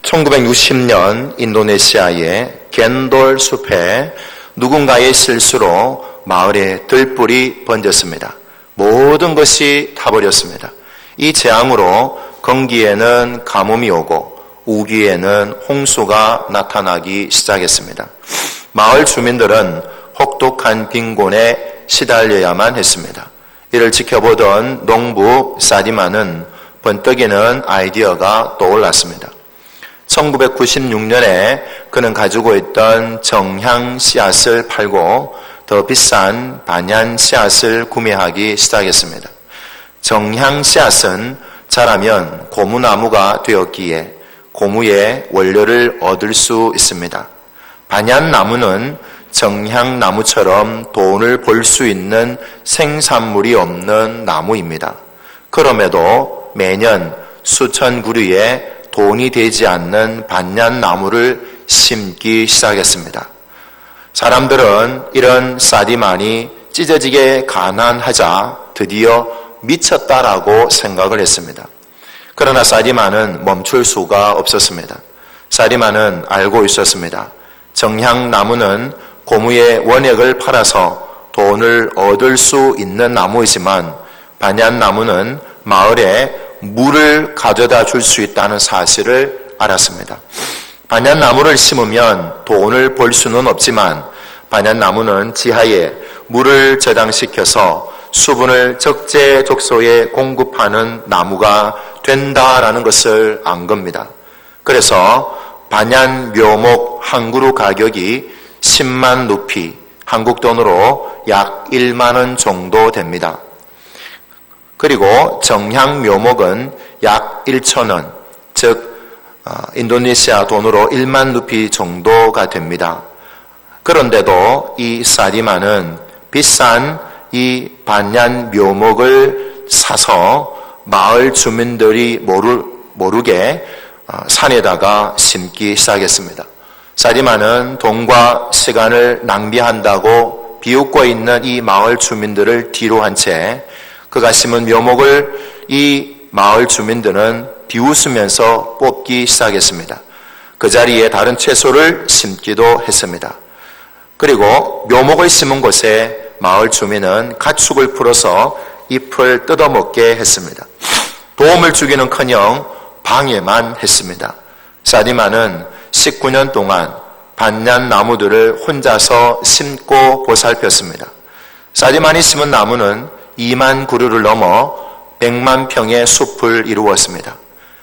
1960년 인도네시아의 겐돌 숲에 누군가의 실수로 마을에 들불이 번졌습니다. 모든 것이 타버렸습니다. 이 재앙으로 건기에는 가뭄이 오고 우기에는 홍수가 나타나기 시작했습니다. 마을 주민들은 혹독한 빈곤에 시달려야만 했습니다. 이를 지켜보던 농부 사디마는 번뜩이는 아이디어가 떠올랐습니다. 1996년에 그는 가지고 있던 정향 씨앗을 팔고 더 비싼 반얀 씨앗을 구매하기 시작했습니다. 정향 씨앗은 자라면 고무나무가 되었기에 고무의 원료를 얻을 수 있습니다. 반얀 나무는 정향나무처럼 돈을 벌 수 있는 생산물이 없는 나무입니다. 그럼에도 매년 수천 그루의 돈이 되지 않는 반얀 나무를 심기 시작했습니다. 사람들은 이런 사디만이 찢어지게 가난하자 드디어 미쳤다라고 생각을 했습니다. 그러나 사디만은 멈출 수가 없었습니다. 사디만은 알고 있었습니다. 정향나무는 고무의 원액을 팔아서 돈을 얻을 수 있는 나무이지만 반얀나무는 마을에 물을 가져다 줄 수 있다는 사실을 알았습니다. 반얀나무를 심으면 돈을 벌 수는 없지만 반얀나무는 지하에 물을 저장시켜서 수분을 적재적소에 공급하는 나무가 된다라는 것을 안 겁니다. 그래서 반얀 묘목 한 그루 가격이 10만 루피, 한국 돈으로 약 1만 원 정도 됩니다. 그리고 정향 묘목은 약 1,000원, 즉 인도네시아 돈으로 1만 루피 정도가 됩니다. 그런데도 이 사디마는 비싼 이 반얀 묘목을 사서 마을 주민들이 모르게 산에다가 심기 시작했습니다. 사디마는 돈과 시간을 낭비한다고 비웃고 있는 이 마을 주민들을 뒤로 한 채 그가 심은 묘목을 이 마을 주민들은 비웃으면서 뽑기 시작했습니다. 그 자리에 다른 채소를 심기도 했습니다. 그리고 묘목을 심은 곳에 마을 주민은 가축을 풀어서 잎을 뜯어먹게 했습니다. 도움을 주기는커녕 방해만 했습니다. 사디마는 19년 동안 반얀 나무들을 혼자서 심고 보살폈습니다. 사디만이 심은 나무는 2만 그루를 넘어 100만 평의 숲을 이루었습니다.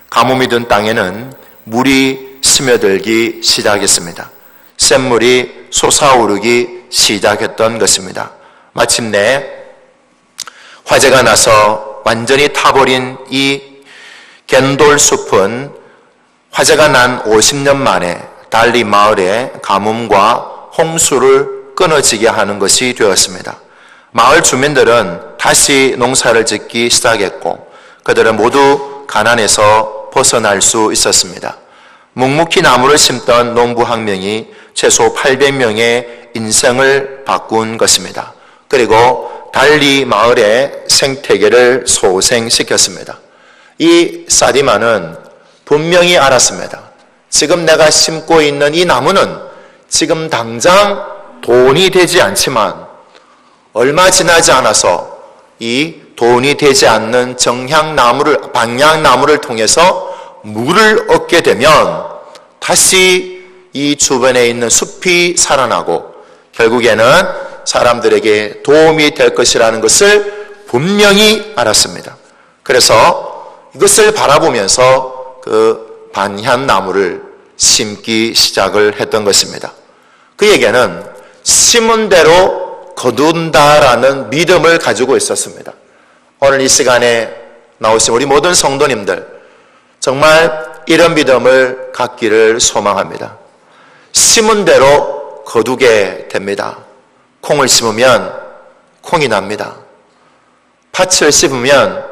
가뭄이 든 땅에는 물이 스며들기 시작했습니다. 샘물이 솟아오르기 시작했던 것입니다. 마침내 화재가 나서 완전히 타버린 이 겐돌 숲은 화재가 난 50년 만에 달리 마을에 가뭄과 홍수를 끊어지게 하는 것이 되었습니다. 마을 주민들은 다시 농사를 짓기 시작했고 그들은 모두 가난에서 벗어날 수 있었습니다. 묵묵히 나무를 심던 농부 한 명이 최소 800명의 인생을 바꾼 것입니다. 그리고 달리 마을의 생태계를 소생시켰습니다. 이 사디마는 분명히 알았습니다. 지금 내가 심고 있는 이 나무는 지금 당장 돈이 되지 않지만 얼마 지나지 않아서 이 돈이 되지 않는 정향나무를, 반향나무를 통해서 물을 얻게 되면 다시 이 주변에 있는 숲이 살아나고 결국에는 사람들에게 도움이 될 것이라는 것을 분명히 알았습니다. 그래서 이것을 바라보면서 그 반향나무를 심기 시작을 했던 것입니다. 그에게는 심은 대로 거둔다라는 믿음을 가지고 있었습니다. 오늘 이 시간에 나오신 우리 모든 성도님들 정말 이런 믿음을 갖기를 소망합니다. 심은 대로 거두게 됩니다. 콩을 심으면 콩이 납니다. 팥을 심으면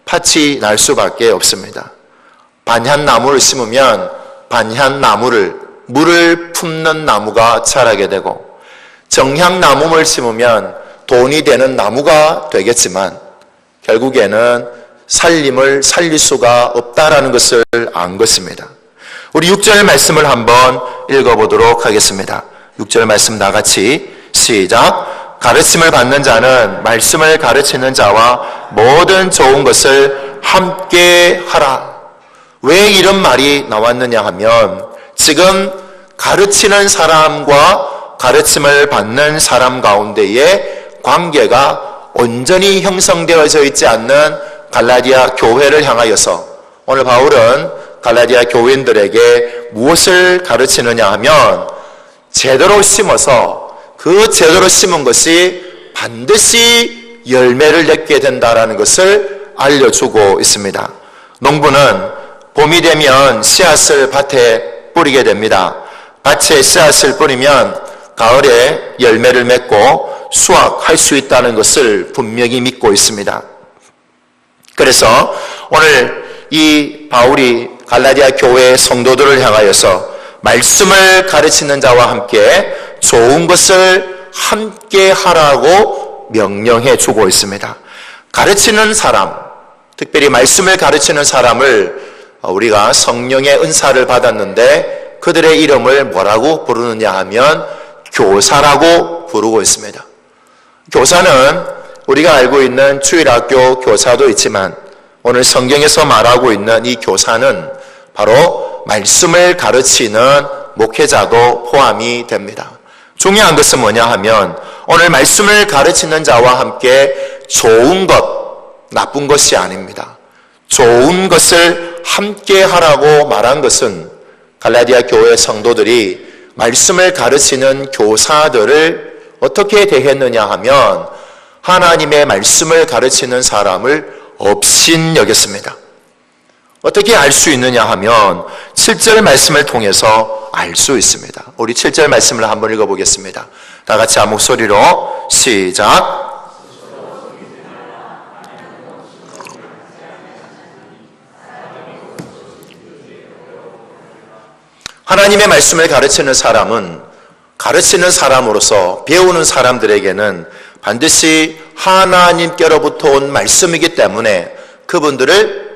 팥이 날 수밖에 없습니다. 반향나무를 심으면 반향나무를 물을 품는 나무가 자라게 되고 정향나무를 심으면 돈이 되는 나무가 되겠지만 결국에는 살림을 살릴 수가 없다라는 것을 안 것입니다. 우리 6절 말씀을 한번 읽어보도록 하겠습니다. 6절 말씀 나같이 시작. 가르침을 받는 자는 말씀을 가르치는 자와 모든 좋은 것을 함께 하라. 왜 이런 말이 나왔느냐 하면 지금 가르치는 사람과 가르침을 받는 사람 가운데의 관계가 온전히 형성되어져 있지 않는 갈라디아 교회를 향하여서 오늘 바울은 갈라디아 교인들에게 무엇을 가르치느냐 하면 제대로 심어서 그 제대로 심은 것이 반드시 열매를 맺게 된다라는 것을 알려주고 있습니다. 농부는 봄이 되면 씨앗을 밭에 뿌리게 됩니다. 밭에 씨앗을 뿌리면 가을에 열매를 맺고 수확할 수 있다는 것을 분명히 믿고 있습니다. 그래서 오늘 이 바울이 갈라디아 교회 성도들을 향하여서 말씀을 가르치는 자와 함께 좋은 것을 함께 하라고 명령해 주고 있습니다. 가르치는 사람, 특별히 말씀을 가르치는 사람을 우리가 성령의 은사를 받았는데 그들의 이름을 뭐라고 부르느냐 하면 교사라고 부르고 있습니다. 교사는 우리가 알고 있는 주일학교 교사도 있지만 오늘 성경에서 말하고 있는 이 교사는 바로 말씀을 가르치는 목회자도 포함이 됩니다. 중요한 것은 뭐냐 하면 오늘 말씀을 가르치는 자와 함께 좋은 것, 나쁜 것이 아닙니다. 좋은 것을 함께 하라고 말한 것은 갈라디아 교회 성도들이 말씀을 가르치는 교사들을 어떻게 대했느냐 하면 하나님의 말씀을 가르치는 사람을 업신여겼습니다. 어떻게 알 수 있느냐 하면 7절 말씀을 통해서 알 수 있습니다. 우리 7절 말씀을 한번 읽어보겠습니다. 다 같이 한 목소리로 시작. 하나님의 말씀을 가르치는 사람은 가르치는 사람으로서 배우는 사람들에게는 반드시 하나님께로부터 온 말씀이기 때문에 그분들을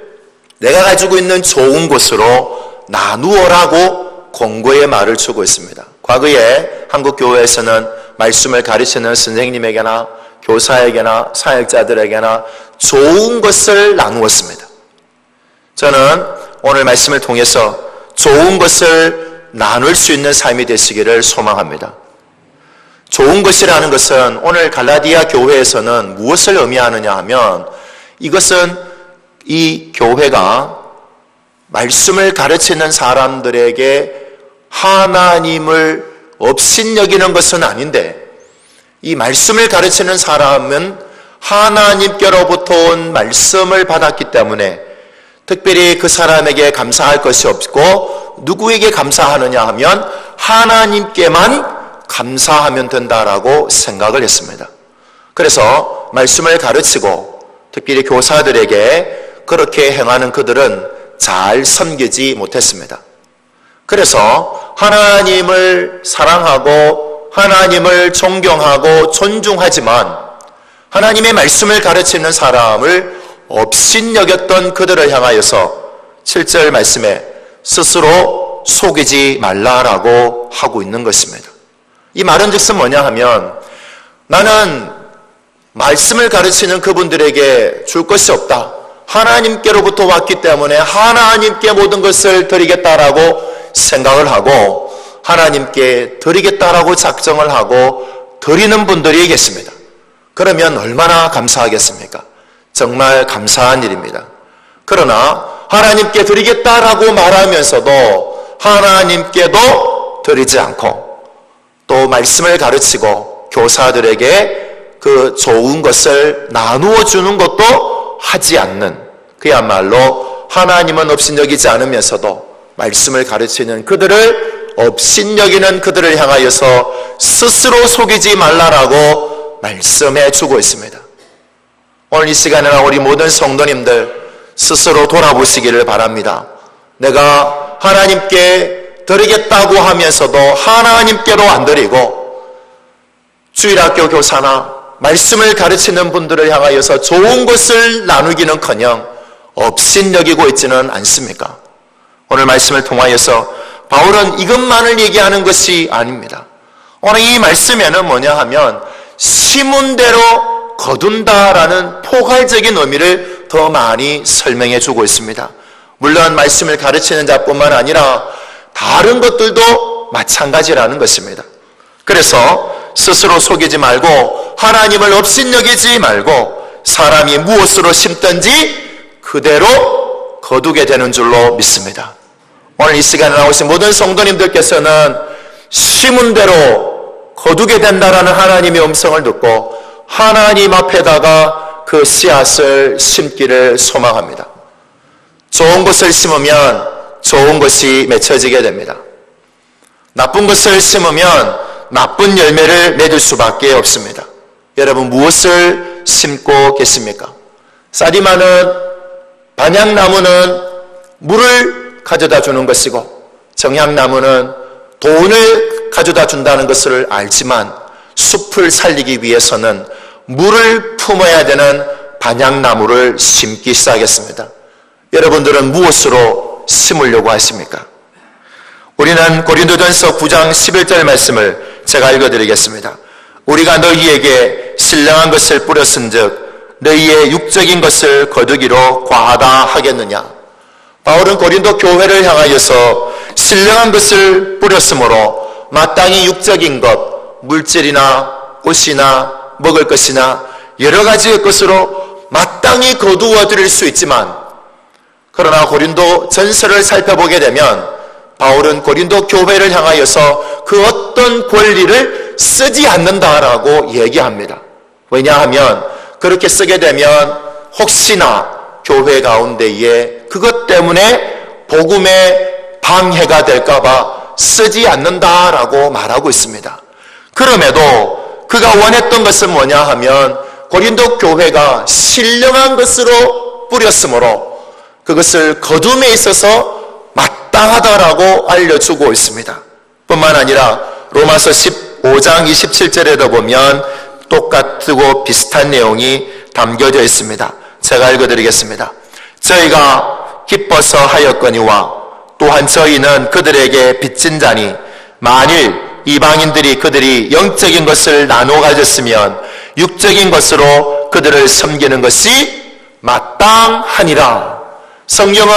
내가 가지고 있는 좋은 것으로 나누어라고 권고의 말을 주고 있습니다. 과거에 한국교회에서는 말씀을 가르치는 선생님에게나 교사에게나 사역자들에게나 좋은 것을 나누었습니다. 저는 오늘 말씀을 통해서 좋은 것을 나눌 수 있는 삶이 되시기를 소망합니다. 좋은 것이라는 것은 오늘 갈라디아 교회에서는 무엇을 의미하느냐 하면 이것은 이 교회가 말씀을 가르치는 사람들에게 하나님을 업신여기는 것은 아닌데 이 말씀을 가르치는 사람은 하나님께로부터 온 말씀을 받았기 때문에 특별히 그 사람에게 감사할 것이 없고 누구에게 감사하느냐 하면 하나님께만 감사하면 된다라고 생각을 했습니다. 그래서 말씀을 가르치고 특별히 교사들에게 그렇게 행하는 그들은 잘 섬기지 못했습니다. 그래서 하나님을 사랑하고 하나님을 존경하고 존중하지만 하나님의 말씀을 가르치는 사람을 업신여겼던 그들을 향하여서 7절 말씀에 스스로 속이지 말라라고 하고 있는 것입니다. 이 말은 즉슨 뭐냐 하면 나는 말씀을 가르치는 그분들에게 줄 것이 없다. 하나님께로부터 왔기 때문에 하나님께 모든 것을 드리겠다라고 생각을 하고 하나님께 드리겠다라고 작정을 하고 드리는 분들이 계십니다. 그러면 얼마나 감사하겠습니까? 정말 감사한 일입니다. 그러나 하나님께 드리겠다라고 말하면서도 하나님께도 드리지 않고 또 말씀을 가르치고 교사들에게 그 좋은 것을 나누어 주는 것도 하지 않는 그야말로 하나님은 업신여기지 않으면서도 말씀을 가르치는 그들을 업신여기는 그들을 향하여서 스스로 속이지 말라라고 말씀해 주고 있습니다. 오늘 이 시간에는 우리 모든 성도님들 스스로 돌아보시기를 바랍니다. 내가 하나님께 드리겠다고 하면서도 하나님께로 안 드리고 주일학교 교사나 말씀을 가르치는 분들을 향하여서 좋은 것을 나누기는커녕 업신여기고 있지는 않습니까? 오늘 말씀을 통하여서 바울은 이것만을 얘기하는 것이 아닙니다. 오늘 이 말씀에는 뭐냐 하면 심은 대로 거둔다라는 포괄적인 의미를 더 많이 설명해 주고 있습니다. 물론 말씀을 가르치는 자뿐만 아니라 다른 것들도 마찬가지라는 것입니다. 그래서 스스로 속이지 말고 하나님을 업신여기지 말고 사람이 무엇으로 심든지 그대로 거두게 되는 줄로 믿습니다. 오늘 이 시간에 나오신 모든 성도님들께서는 심은 대로 거두게 된다라는 하나님의 음성을 듣고 하나님 앞에다가 그 씨앗을 심기를 소망합니다. 좋은 것을 심으면 좋은 것이 맺혀지게 됩니다. 나쁜 것을 심으면 나쁜 열매를 맺을 수밖에 없습니다. 여러분 무엇을 심고 계십니까? 쌀이마는 반향나무는 물을 가져다 주는 것이고 정향나무는 돈을 가져다 준다는 것을 알지만 숲을 살리기 위해서는 물을 품어야 되는 반향나무를 심기 시작했습니다. 여러분들은 무엇으로 심으려고 하십니까? 우리는 고린도전서 9장 11절 말씀을 제가 읽어드리겠습니다. 우리가 너희에게 신령한 것을 뿌렸은즉 너희의 육적인 것을 거두기로 과하다 하겠느냐. 바울은 고린도 교회를 향하여서 신령한 것을 뿌렸으므로 마땅히 육적인 것, 물질이나 옷이나 먹을 것이나 여러 가지의 것으로 마땅히 거두어 드릴 수 있지만 그러나 고린도 전서를 살펴보게 되면 바울은 고린도 교회를 향하여서 그 어떤 권리를 쓰지 않는다라고 얘기합니다. 왜냐하면 그렇게 쓰게 되면 혹시나 교회 가운데에 그것 때문에 복음에 방해가 될까봐 쓰지 않는다라고 말하고 있습니다. 그럼에도 그가 원했던 것은 뭐냐 하면 고린도 교회가 신령한 것으로 뿌렸으므로 그것을 거둠에 있어서 마땅하다라고 알려주고 있습니다. 뿐만 아니라 로마서 15장 27절에도 보면 똑같고 비슷한 내용이 담겨져 있습니다. 제가 읽어드리겠습니다. 저희가 기뻐서 하였거니와 또한 저희는 그들에게 빚진 자니 만일 이방인들이 그들이 영적인 것을 나눠 가졌으면 육적인 것으로 그들을 섬기는 것이 마땅하니라. 성경은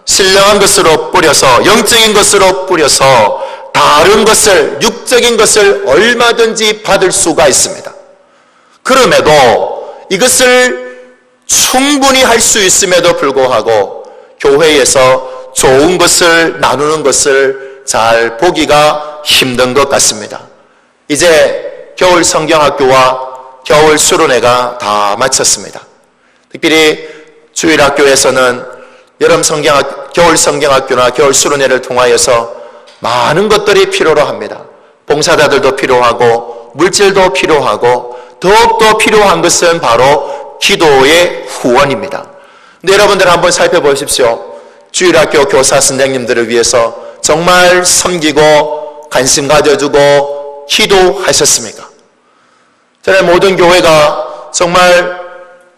신령한 것으로 뿌려서 영적인 것으로 뿌려서 다른 것을 육적인 것을 얼마든지 받을 수가 있습니다. 그럼에도 이것을 충분히 할 수 있음에도 불구하고 교회에서 좋은 것을 나누는 것을 잘 보기가 힘든 것 같습니다. 이제 겨울 성경학교와 겨울 수련회가 다 마쳤습니다. 특별히 주일학교에서는 겨울 성경학교나 겨울 수련회를 통하여서 많은 것들이 필요로 합니다. 봉사자들도 필요하고 물질도 필요하고 더욱더 필요한 것은 바로 기도의 후원입니다. 근데 여러분들 한번 살펴보십시오. 주일학교 교사 선생님들을 위해서 정말 섬기고 관심 가져주고 기도하셨습니까? 저는 모든 교회가 정말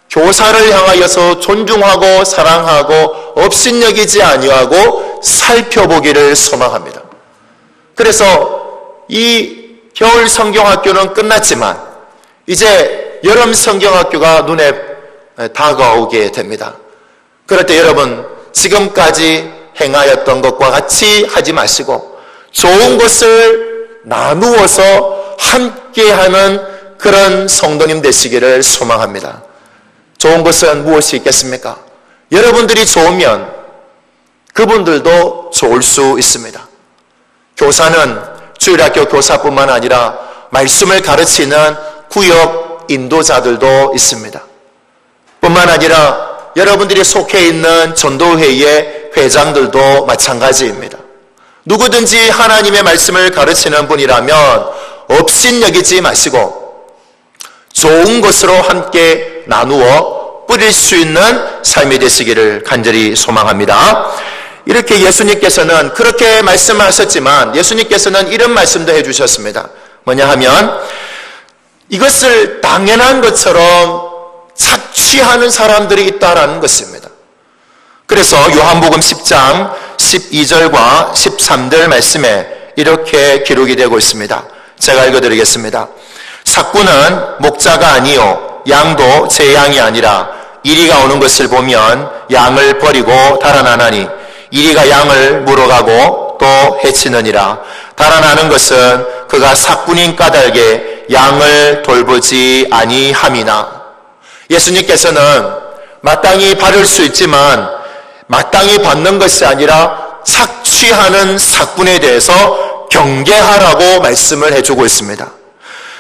교사를 향하여서 존중하고 사랑하고 업신여기지 아니하고 살펴보기를 소망합니다. 그래서 이 겨울 성경학교는 끝났지만 이제 여름 성경학교가 눈에 다가오게 됩니다. 그럴 때 여러분 지금까지 행하였던 것과 같이 하지 마시고 좋은 것을 나누어서 함께하는 그런 성도님 되시기를 소망합니다. 좋은 것은 무엇이 있겠습니까? 여러분들이 좋으면 그분들도 좋을 수 있습니다. 교사는 주일학교 교사뿐만 아니라 말씀을 가르치는 구역 인도자들도 있습니다. 뿐만 아니라 여러분들이 속해 있는 전도회의 회장들도 마찬가지입니다. 누구든지 하나님의 말씀을 가르치는 분이라면 업신여기지 마시고 좋은 것으로 함께 나누어 뿌릴 수 있는 삶이 되시기를 간절히 소망합니다. 이렇게 예수님께서는 그렇게 말씀하셨지만 예수님께서는 이런 말씀도 해주셨습니다. 뭐냐 하면 이것을 당연한 것처럼 착취하는 사람들이 있다라는 것입니다. 그래서 요한복음 10장 12절과 13절 말씀에 이렇게 기록이 되고 있습니다. 제가 읽어드리겠습니다. 삭구는 목자가 아니요 양도 제 양이 아니라 이리가 오는 것을 보면 양을 버리고 달아나나니 이리가 양을 물어가고 또 해치느니라. 달아나는 것은 그가 삭군인 까닭에 양을 돌보지 아니함이나. 예수님께서는 마땅히 바를 수 있지만 마땅히 받는 것이 아니라 착취하는 삭군에 대해서 경계하라고 말씀을 해주고 있습니다.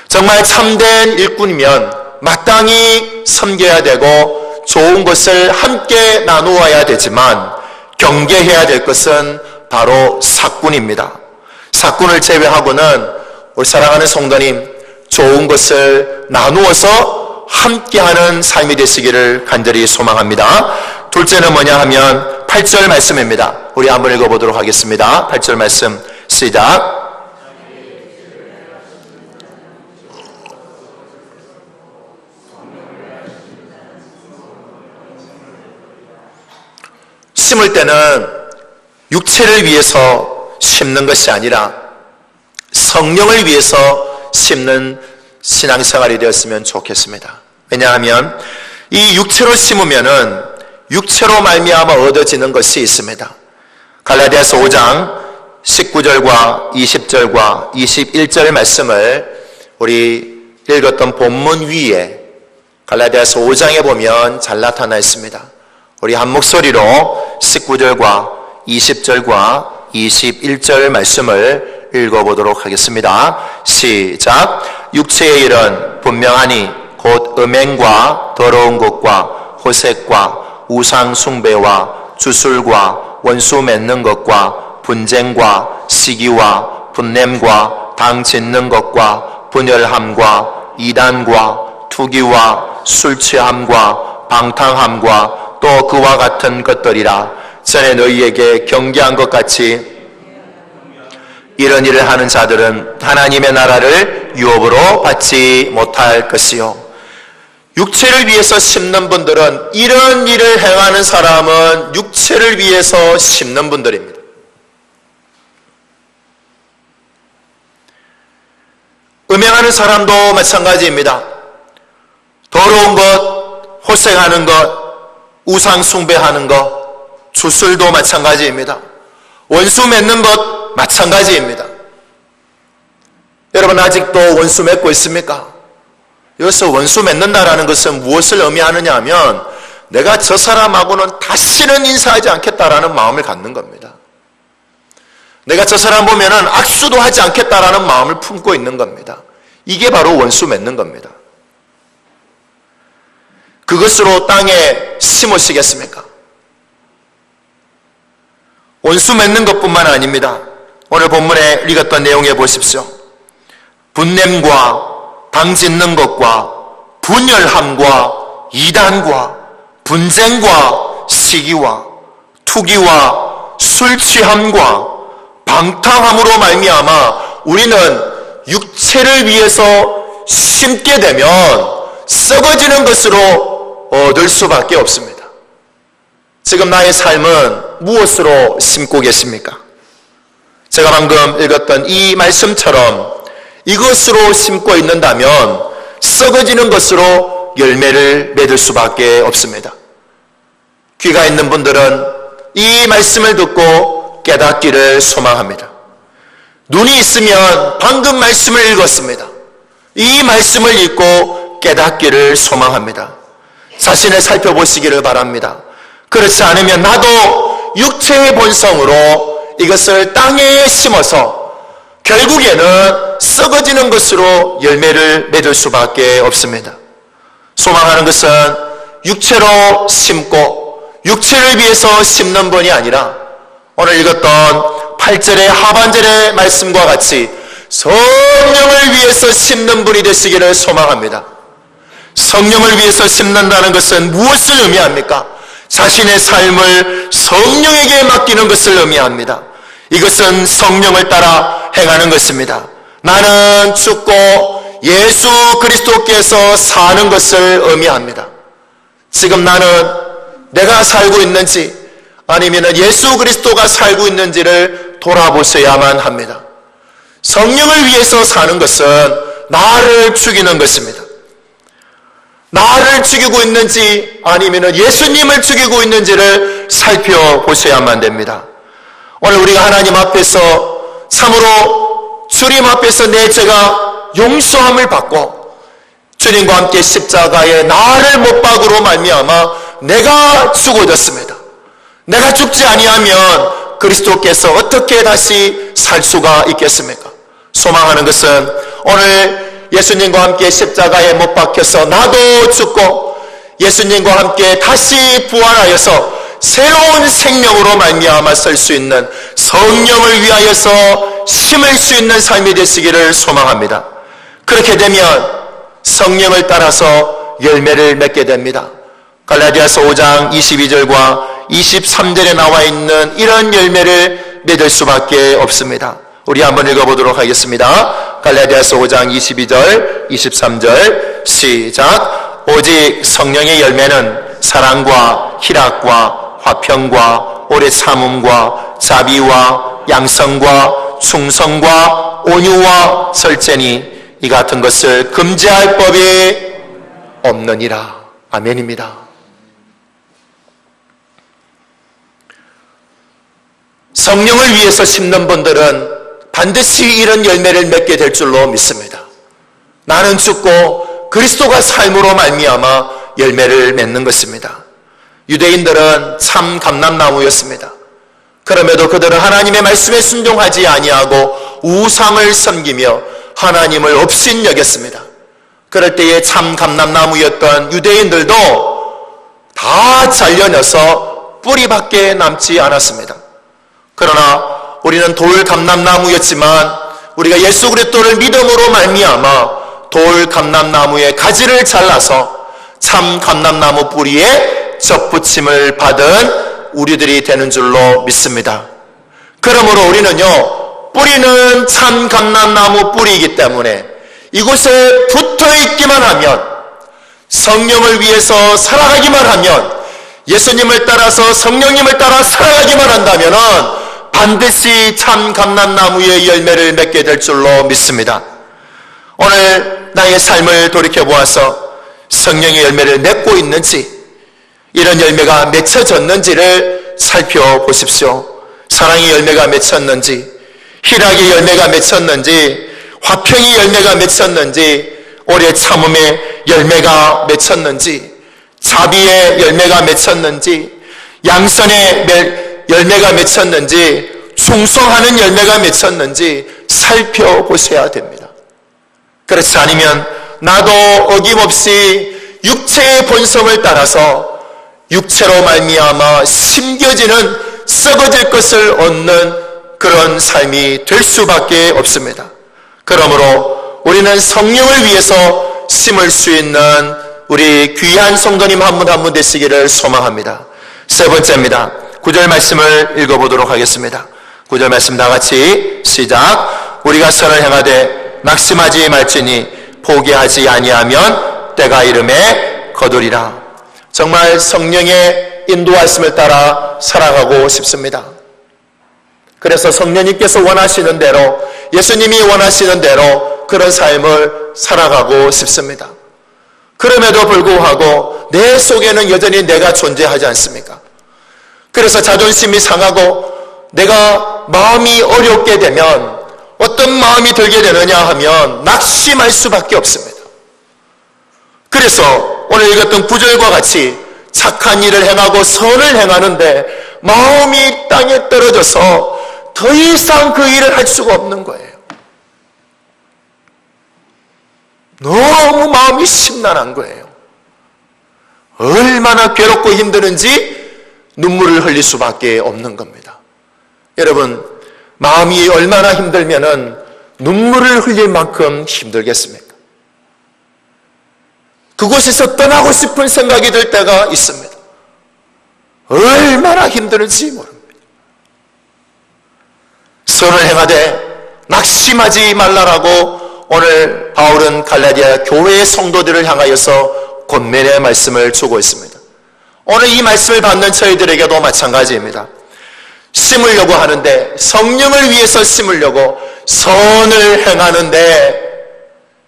정말 참된 일꾼이면 마땅히 섬겨야 되고 좋은 것을 함께 나누어야 되지만 경계해야 될 것은 바로 삭군입니다. 삭군을 제외하고는 우리 사랑하는 성도님, 좋은 것을 나누어서 함께하는 삶이 되시기를 간절히 소망합니다. 둘째는 뭐냐 하면 8절 말씀입니다. 우리 한번 읽어보도록 하겠습니다. 8절 말씀 시작. 심을 때는 육체를 위해서 심는 것이 아니라 성령을 위해서 심는 신앙생활이 되었으면 좋겠습니다. 왜냐하면 이 육체로 심으면은 육체로 말미암아 얻어지는 것이 있습니다. 갈라디아서 5장 19절과 20절과 21절 말씀을 우리 읽었던 본문 위에 갈라디아서 5장에 보면 잘 나타나 있습니다. 우리 한 목소리로 19절과 20절과 21절 말씀을 읽어보도록 하겠습니다. 시작. 육체의 일은 분명하니 곧 음행과 더러운 것과 호색과 우상 숭배와 주술과 원수 맺는 것과 분쟁과 시기와 분냄과 당 짓는 것과 분열함과 이단과 투기와 술 취함과 방탕함과 또 그와 같은 것들이라. 전에 너희에게 경계한 것 같이 이런 일을 하는 자들은 하나님의 나라를 유업으로 받지 못할 것이요. 육체를 위해서 심는 분들은, 이런 일을 행하는 사람은 육체를 위해서 심는 분들입니다. 음행하는 사람도 마찬가지입니다. 더러운 것, 호색하는 것, 우상 숭배하는 것, 주술도 마찬가지입니다. 원수 맺는 것 마찬가지입니다. 여러분 아직도 원수 맺고 있습니까? 여기서 원수 맺는다라는 것은 무엇을 의미하느냐 하면 내가 저 사람하고는 다시는 인사하지 않겠다라는 마음을 갖는 겁니다. 내가 저 사람 보면은 악수도 하지 않겠다라는 마음을 품고 있는 겁니다. 이게 바로 원수 맺는 겁니다. 그것으로 땅에 심으시겠습니까? 원수 맺는 것뿐만 아닙니다. 오늘 본문에 읽었던 내용에 보십시오. 분냄과 당 짓는 것과 분열함과 이단과 분쟁과 시기와 투기와 술 취함과 방탕함으로 말미암아 우리는 육체를 위해서 심게 되면 썩어지는 것으로 얻을 수밖에 없습니다. 지금 나의 삶은 무엇으로 심고 계십니까? 제가 방금 읽었던 이 말씀처럼 이것으로 심고 있는다면 썩어지는 것으로 열매를 맺을 수밖에 없습니다. 귀가 있는 분들은 이 말씀을 듣고 깨닫기를 소망합니다. 눈이 있으면 방금 말씀을 읽었습니다. 이 말씀을 읽고 깨닫기를 소망합니다. 자신을 살펴보시기를 바랍니다. 그렇지 않으면 나도 육체의 본성으로 이것을 땅에 심어서 결국에는 썩어지는 것으로 열매를 맺을 수밖에 없습니다. 소망하는 것은 육체로 심고 육체를 위해서 심는 분이 아니라 오늘 읽었던 8절의 하반절의 말씀과 같이 성령을 위해서 심는 분이 되시기를 소망합니다. 성령을 위해서 심는다는 것은 무엇을 의미합니까? 자신의 삶을 성령에게 맡기는 것을 의미합니다. 이것은 성령을 따라 행하는 것입니다. 나는 죽고 예수 그리스도께서 사는 것을 의미합니다. 지금 나는 내가 살고 있는지, 아니면 예수 그리스도가 살고 있는지를 돌아보셔야만 합니다. 성령을 위해서 사는 것은 나를 죽이는 것입니다. 나를 죽이고 있는지 아니면 예수님을 죽이고 있는지를 살펴보셔야만 됩니다. 오늘 우리가 하나님 앞에서 참으로 주님 앞에서 내 죄가 용서함을 받고 주님과 함께 십자가에 나를 못 박으로 말미암아 내가 죽어졌습니다. 내가 죽지 아니하면 그리스도께서 어떻게 다시 살 수가 있겠습니까? 소망하는 것은 오늘 예수님과 함께 십자가에 못 박혀서 나도 죽고 예수님과 함께 다시 부활하여서 새로운 생명으로 말미암아 설 수 있는 성령을 위하여서 심을 수 있는 삶이 되시기를 소망합니다. 그렇게 되면 성령을 따라서 열매를 맺게 됩니다. 갈라디아서 5장 22절과 23절에 나와 있는 이런 열매를 맺을 수밖에 없습니다. 우리 한번 읽어보도록 하겠습니다. 갈라디아서 5장 22절, 23절 시작. 오직 성령의 열매는 사랑과 희락과 화평과 오래 참음과 자비와 양성과 충성과 온유와 절제니 이 같은 것을 금지할 법이 없느니라. 아멘입니다. 성령을 위해서 심는 분들은 반드시 이런 열매를 맺게 될 줄로 믿습니다. 나는 죽고 그리스도가 삶으로 말미암아 열매를 맺는 것입니다. 유대인들은 참 감람나무였습니다. 그럼에도 그들은 하나님의 말씀에 순종하지 아니하고 우상을 섬기며 하나님을 업신여겼습니다. 그럴 때에 참 감람나무였던 유대인들도 다 잘려내서 뿌리밖에 남지 않았습니다. 그러나 우리는 돌 감람나무였지만 우리가 예수 그리스도를 믿음으로 말미암아 돌 감람나무의 가지를 잘라서 참 감람나무 뿌리에 접붙임을 받은 우리들이 되는 줄로 믿습니다. 그러므로 우리는요, 뿌리는 참 감람나무 뿌리이기 때문에 이곳에 붙어있기만 하면, 성령을 위해서 살아가기만 하면, 예수님을 따라서 성령님을 따라 살아가기만 한다면 반드시 참 감람나무의 열매를 맺게 될 줄로 믿습니다. 오늘 나의 삶을 돌이켜보아서 성령의 열매를 맺고 있는지, 이런 열매가 맺혀졌는지를 살펴보십시오. 사랑의 열매가 맺혔는지, 희락의 열매가 맺혔는지, 화평의 열매가 맺혔는지, 오래 참음의 열매가 맺혔는지, 자비의 열매가 맺혔는지, 양선의 열매가 맺혔는지, 충성하는 열매가 맺혔는지 살펴보셔야 됩니다. 그렇지 않으면 나도 어김없이 육체의 본성을 따라서 육체로 말미암아 심겨지는 썩어질 것을 얻는 그런 삶이 될 수밖에 없습니다. 그러므로 우리는 성령을 위해서 심을 수 있는 우리 귀한 성도님 한 분 한 분 되시기를 소망합니다. 세 번째입니다. 9절 말씀을 읽어보도록 하겠습니다. 9절 말씀 다 같이 시작. 우리가 선을 행하되 낙심하지 말지니 포기하지 아니하면 때가 이름에 거두리라. 정말 성령의 인도하심을 따라 살아가고 싶습니다. 그래서 성령님께서 원하시는 대로, 예수님이 원하시는 대로 그런 삶을 살아가고 싶습니다. 그럼에도 불구하고 내 속에는 여전히 내가 존재하지 않습니까? 그래서 자존심이 상하고 내가 마음이 어렵게 되면 어떤 마음이 들게 되느냐 하면 낙심할 수밖에 없습니다. 그래서 오늘 읽었던 9절과 같이 착한 일을 행하고 선을 행하는데 마음이 땅에 떨어져서 더 이상 그 일을 할 수가 없는 거예요. 너무 마음이 심란한 거예요. 얼마나 괴롭고 힘드는지 눈물을 흘릴 수밖에 없는 겁니다. 여러분, 마음이 얼마나 힘들면은 눈물을 흘릴 만큼 힘들겠습니까? 그곳에서 떠나고 싶은 생각이 들 때가 있습니다. 얼마나 힘드는지 모릅니다. 선을 행하되 낙심하지 말라라고 오늘 바울은 갈라디아 교회의 성도들을 향하여서 권면의 말씀을 주고 있습니다. 오늘 이 말씀을 받는 저희들에게도 마찬가지입니다. 심으려고 하는데, 성령을 위해서 심으려고 선을 행하는데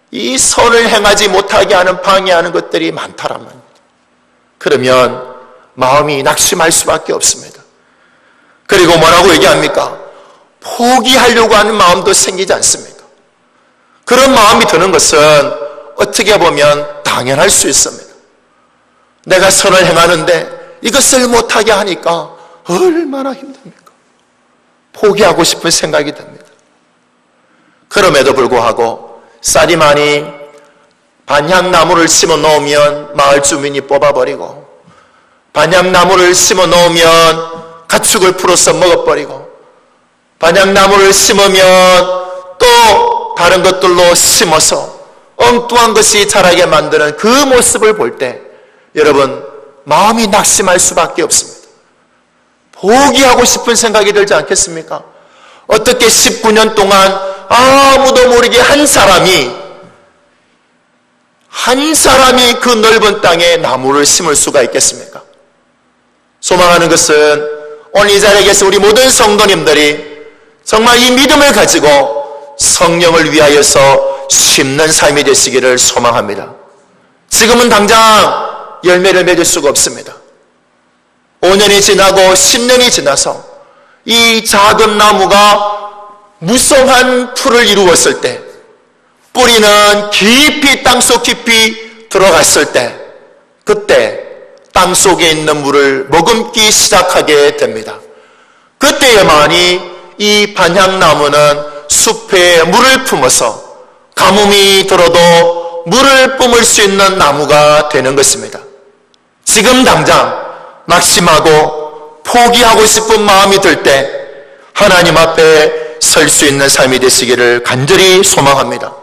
이 선을 행하지 못하게 하는 방해하는 것들이 많다란 말입니다. 그러면 마음이 낙심할 수밖에 없습니다. 그리고 뭐라고 얘기합니까? 포기하려고 하는 마음도 생기지 않습니까? 그런 마음이 드는 것은 어떻게 보면 당연할 수 있습니다. 내가 선을 행하는데 이것을 못하게 하니까 얼마나 힘듭니까? 포기하고 싶은 생각이 듭니다. 그럼에도 불구하고 쌀이 많이 반향나무를 심어 놓으면 마을 주민이 뽑아버리고, 반향나무를 심어 놓으면 가축을 풀어서 먹어버리고, 반향나무를 심으면 또 다른 것들로 심어서 엉뚱한 것이 자라게 만드는 그 모습을 볼 때 여러분 마음이 낙심할 수밖에 없습니다. 포기하고 싶은 생각이 들지 않겠습니까? 어떻게 19년 동안 아무도 모르게 한 사람이 그 넓은 땅에 나무를 심을 수가 있겠습니까? 소망하는 것은 오늘 이 자리에 계신 우리 모든 성도님들이 정말 이 믿음을 가지고 성령을 위하여서 심는 삶이 되시기를 소망합니다. 지금은 당장 열매를 맺을 수가 없습니다. 5년이 지나고 10년이 지나서 이 작은 나무가 무성한 풀을 이루었을 때, 뿌리는 깊이 땅속 깊이 들어갔을 때, 그때 땅속에 있는 물을 머금기 시작하게 됩니다. 그때에만이 이 반향나무는 숲에 물을 품어서 가뭄이 들어도 물을 뿜을 수 있는 나무가 되는 것입니다. 지금 당장 낙심하고 포기하고 싶은 마음이 들 때 하나님 앞에 설 수 있는 삶이 되시기를 간절히 소망합니다.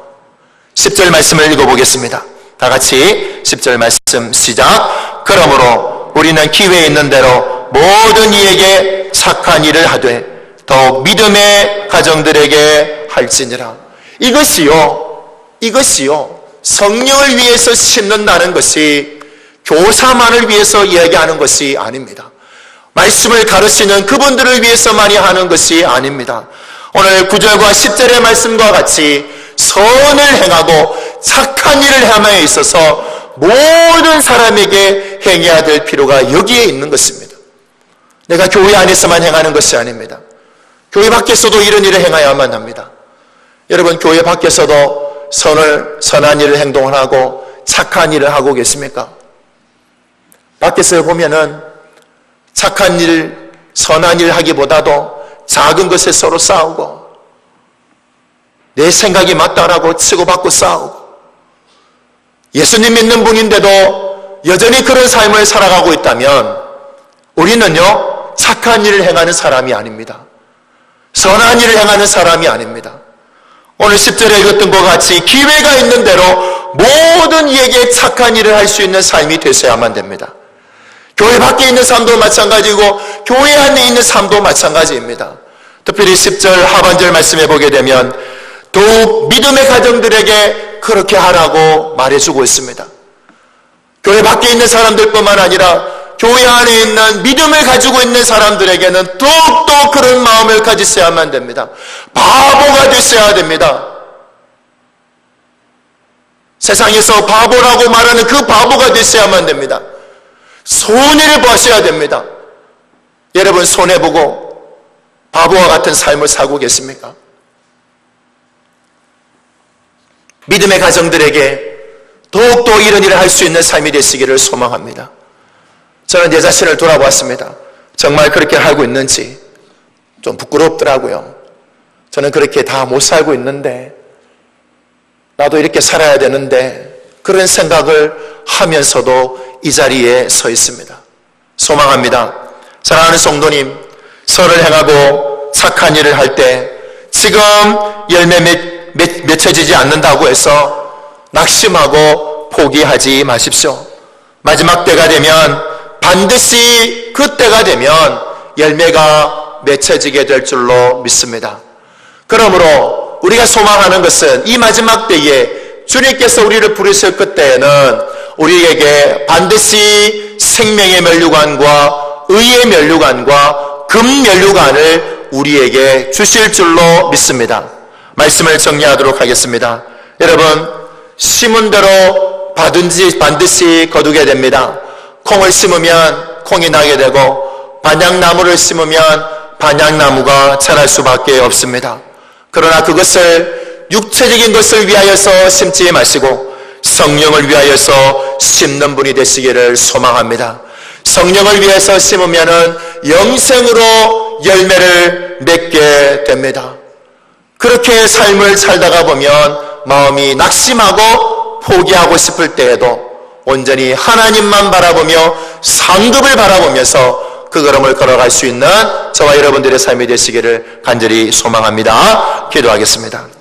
10절 말씀을 읽어보겠습니다. 다 같이 10절 말씀 시작. 그러므로 우리는 기회 있는 대로 모든 이에게 착한 일을 하되 더욱 믿음의 가정들에게 할지니라. 이것이요 성령을 위해서 심는다는 것이 교사만을 위해서 이야기하는 것이 아닙니다. 말씀을 가르치는 그분들을 위해서만이 하는 것이 아닙니다. 오늘 9절과 10절의 말씀과 같이 선을 행하고 착한 일을 함에 있어서 모든 사람에게 행해야 될 필요가 여기에 있는 것입니다. 내가 교회 안에서만 행하는 것이 아닙니다. 교회 밖에서도 이런 일을 행해야만 합니다. 여러분, 교회 밖에서도 선한 일을 행동을 하고 착한 일을 하고 계십니까? 밖에서 보면은 착한 일, 선한 일 하기보다도 작은 것에 서로 싸우고, 내 생각이 맞다라고 치고받고 싸우고, 예수님 믿는 분인데도 여전히 그런 삶을 살아가고 있다면 우리는요, 착한 일을 행하는 사람이 아닙니다. 선한 일을 행하는 사람이 아닙니다. 오늘 10절에 읽었던 것 같이 기회가 있는 대로 모든 이에게 착한 일을 할 수 있는 삶이 되셔야만 됩니다. 교회 밖에 있는 삶도 마찬가지고 교회 안에 있는 삶도 마찬가지입니다. 특별히 10절 하반절 말씀해 보게 되면 더욱 믿음의 가정들에게 그렇게 하라고 말해주고 있습니다. 교회 밖에 있는 사람들뿐만 아니라 교회 안에 있는 믿음을 가지고 있는 사람들에게는 더욱더 그런 마음을 가지셔야만 됩니다. 바보가 되셔야 됩니다. 세상에서 바보라고 말하는 그 바보가 되셔야만 됩니다. 손해를 보셔야 됩니다. 여러분, 손해보고 바보와 같은 삶을 살고 계십니까? 믿음의 가정들에게 더욱더 이런 일을 할 수 있는 삶이 되시기를 소망합니다. 저는 내 자신을 돌아보았습니다. 정말 그렇게 살고 있는지 좀 부끄럽더라고요. 저는 그렇게 다 못 살고 있는데, 나도 이렇게 살아야 되는데, 그런 생각을 하면서도 이 자리에 서 있습니다. 소망합니다. 사랑하는 성도님, 선을 행하고 착한 일을 할 때 지금 열매 맺혀지지 않는다고 해서 낙심하고 포기하지 마십시오. 마지막 때가 되면 반드시 그 때가 되면 열매가 맺혀지게 될 줄로 믿습니다. 그러므로 우리가 소망하는 것은 이 마지막 때에 주님께서 우리를 부르실 그때에는 우리에게 반드시 생명의 면류관과 의의 면류관과 금 면류관을 우리에게 주실 줄로 믿습니다. 말씀을 정리하도록 하겠습니다. 여러분, 심은 대로 반드시 거두게 됩니다. 콩을 심으면 콩이 나게 되고 반향나무를 심으면 반향나무가 자랄 수밖에 없습니다. 그러나 그것을 육체적인 것을 위하여서 심지 마시고 성령을 위하여서 심는 분이 되시기를 소망합니다. 성령을 위해서 심으면은 영생으로 열매를 맺게 됩니다. 그렇게 삶을 살다가 보면 마음이 낙심하고 포기하고 싶을 때에도 온전히 하나님만 바라보며 상급을 바라보면서 그 걸음을 걸어갈 수 있는 저와 여러분들의 삶이 되시기를 간절히 소망합니다. 기도하겠습니다.